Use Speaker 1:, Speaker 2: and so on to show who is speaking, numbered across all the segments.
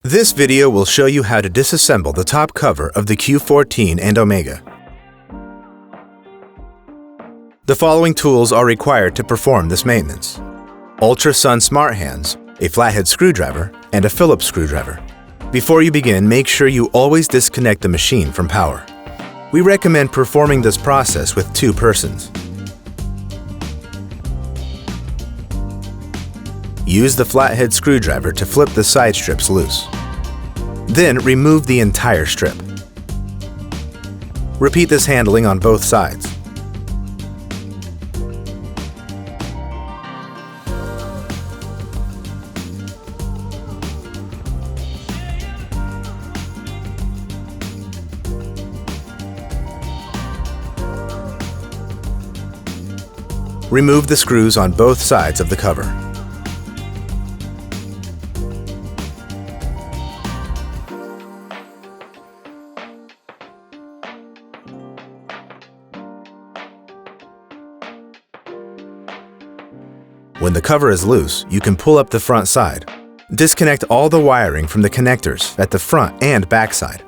Speaker 1: This video will show you how to disassemble the top cover of the Q14 and Omega. The following tools are required to perform this maintenance: Ultrasun Smart Hands, a flathead screwdriver, and a Phillips screwdriver. Before you begin, make sure you always disconnect the machine from power. We recommend performing this process with 2 persons. Use the flathead screwdriver to flip the side strips loose. Then remove the entire strip. Repeat this handling on both sides. Remove the screws on both sides of the cover. When the cover is loose, you can pull up the front side. Disconnect all the wiring from the connectors at the front and back side.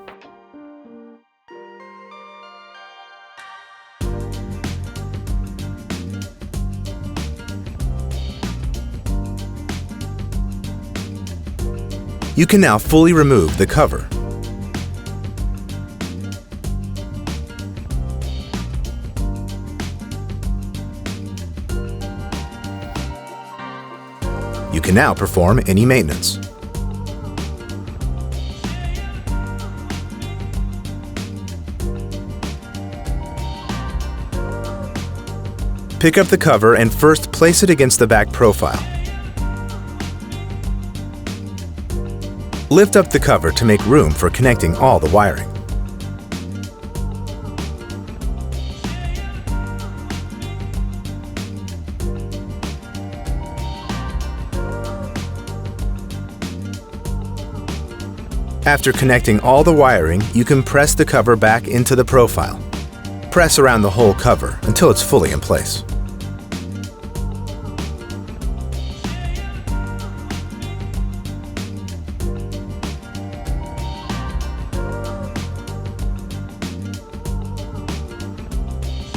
Speaker 1: You can now fully remove the cover. You can now perform any maintenance. Pick up the cover and first place it against the back profile. Lift up the cover to make room for connecting all the wiring. After connecting all the wiring, you can press the cover back into the profile. Press around the whole cover until it's fully in place.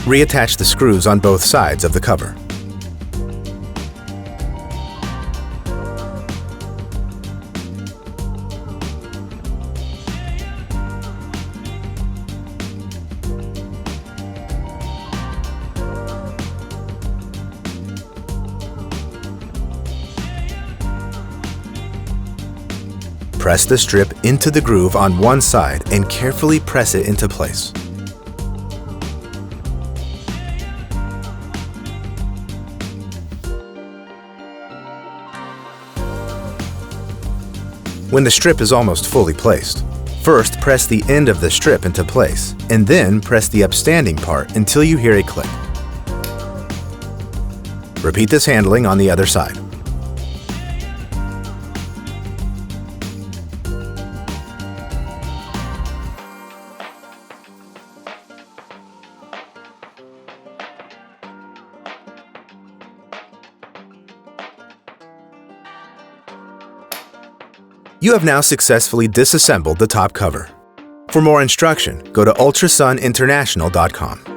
Speaker 1: Reattach the screws on both sides of the cover. Press the strip into the groove on one side and carefully press it into place. When the strip is almost fully placed, first press the end of the strip into place and then press the upstanding part until you hear a click. Repeat this handling on the other side. You have now successfully disassembled the top cover. For more instruction, go to ultrasuninternational.com.